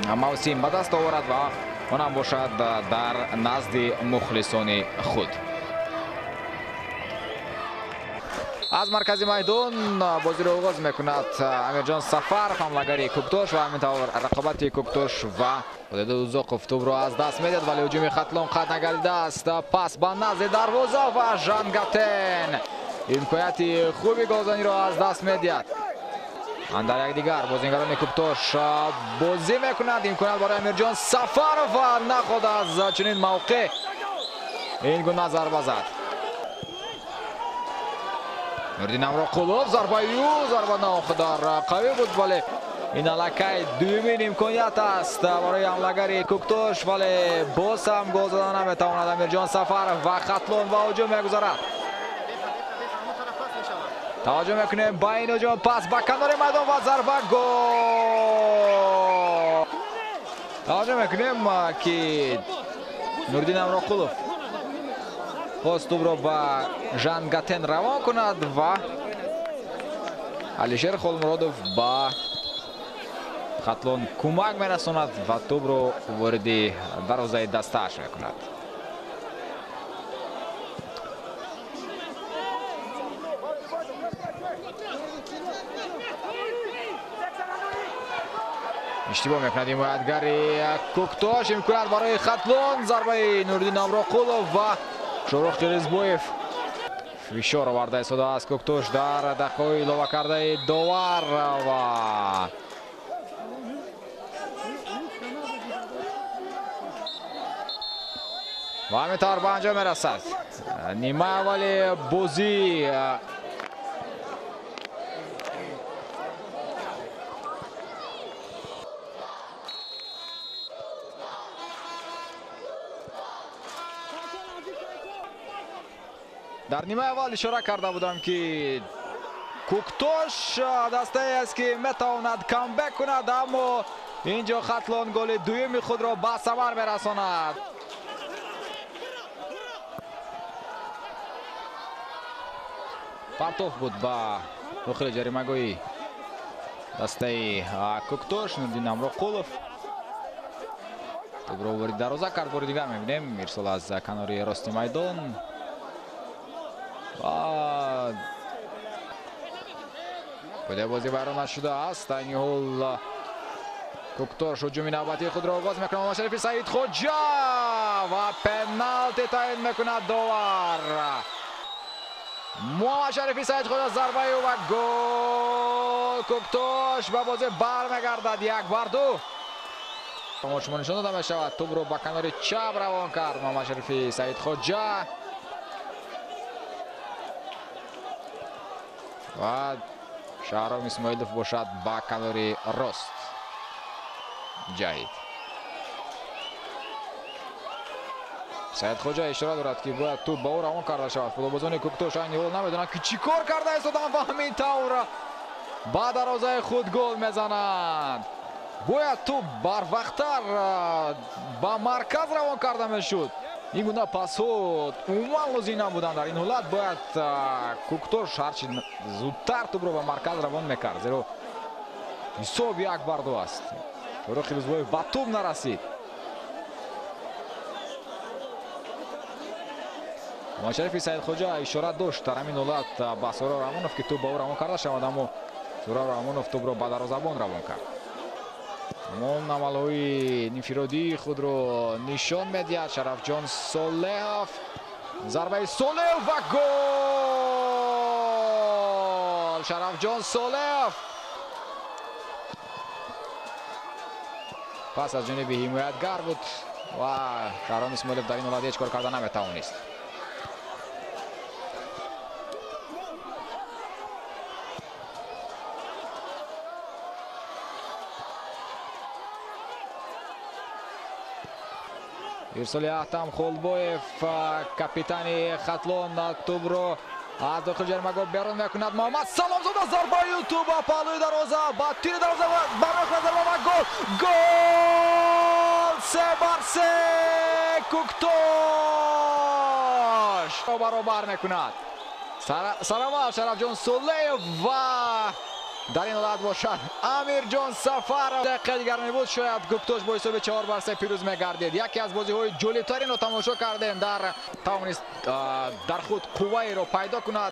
мавсим ба даст оварад ва онам бошад дар назди мухлисони худ. аз маркази майдон бозиро оғоз мекунад Амирҷон Сафаров, ҳамлагари Куктош ва ҳамин тавр рақобати Куктош ва Одеду Узоқов тӯбро аз даст медиҳад, вале ҳуҷуми Хатлон қад нагардидааст. Пас ба назди дарвоза ва Жан Гатен имконияти хуби голзаниро аз даст медиҳад. Дар якдигар бозингарони Куктош бозӣ мекунад. Имконият барои Амирҷон Сафаров ва наход аз чунин мавқеъ ин гуна зарба зад. Нуриддин Амроқулов зарба наохудар қавӣ буд, вале ин аллакай дуюмин имконият аст барои ҳамлагари Куктош, вале боз ҳам гол задан наметавонад Амирҷон Сафаров ва Хатлон ва ҳуҷум мегузарад. таваҷҷӯҳ мекунем ба ин ҳуҷум, пас ба канори майдон ва зарба гол. таваҷҷӯҳ мекунем ки Нуриддин Амроқулов хост тӯбро ба Жан Гатен равон кунад ва Алишер Холмуродов ба Хатлон кӯмак мерасонад ва тӯбро вориди дарвозаи дастааш мекунад. иштибоҳ мекунад ҳимоятгари Куктош. имконият барои Хатлон, зарбаи Нуриддин Амроқулов ва Шорух Қиризбоев. фишор оварда истодааст Куктош дар дақиқаҳои илова кардаи довар ва ҳамин тавр ба анҷом мерасад. нима аввали бозӣ дар нимаи аввал ишора карда будам ки Куктош дастае аст ки метавонад камбек кунад, аммо инҷо Хатлон голи дуюми худро ба самар мерасонад. партоф буд ба дохили ҷаримагоҳи дастаи Куктош. Нуриддин Амроқулов тӯбро ворид дарвоза кард. бори дигар мебинем ирсол аз канори рости майдон. пӯйдаи бозӣ вайрон нашудааст. айни ҳол Куктош ҳуҷуми навбатии худро оғоз мекунад. Муҳаммад Шарифи Саидхоҷа ва пеналти таъин мекунад довар. Муҳаммад Шарифи Саидхоҷа зарбаи ӯ ва гол. Куктош ба бозӣ бармегардад 1-2. шумо нишон дода мешавад. тӯбро ба канори чап равон кард Муҳаммад Шарифи Саидхоҷа ва Шаҳром Исмоилов бошад ба канори рост. ҷайд Саидхоҷа ишора дорад ки бояд тӯб ба ӯ равон карда шавад. футболбозони Куктош айни ҳол намедонанд ки чӣ кор карда истоданд ва ҳамин тавр ба дарвозаи худ гол мезананд. бояд тӯб барвақттар ба марказ равон карда мешуд. ин гуна пасҳо умуман лозим набуданд. дар ин ҳолат бояд Куктош ҳарчи зудтар тӯбро ба марказ равон мекард, зеро ҳисоб 1-2 аст. Шорух Қиризбоев ба тӯб нарасид. Муҳаммад Шарифи Саидхоҷа ишора дошт дар ҳамин ҳолат ба Сӯраб Рамонов ки тӯб ба ӯ равон карда шавад, аммо Сӯраб Рамонов тӯбро ба дарвозабон равон кард. ҳамон амалҳои инфиродии худро нишон медиҳад Шарафҷон Солеҳов. зарбаи Солеҳов ва гол. Шарафҷон Солеҳов пас аз ҷониби ҳимоятгар буд ва Шаҳром Исмоилов дар ин ҳолат ҳеҷ кор карда наметавонист. ирсоли Аҳтам Холбоев, капитани Хатлон, тӯбро аз дохили ҷаримагоҳ берун мекунад. Муҳаммад Саломзода зарбаи тӯб ба паҳлӯи дарвоза, ба тири дарвоза бармекунад ва гол. Гол! 3-3 Куктош баробар мекунад. Саравал Шарафҷон Солеев ва дар ин ҳолат бошад Амирҷон Сафаров. дақиқаи дигар мебуд, шояд Куктош бо ҳисоби 4-3 пирӯз мегардид. яке аз бозиҳои ҷолибтаринро тамошо кардем. Тавонист дар худ қувваеро пайдо кунад.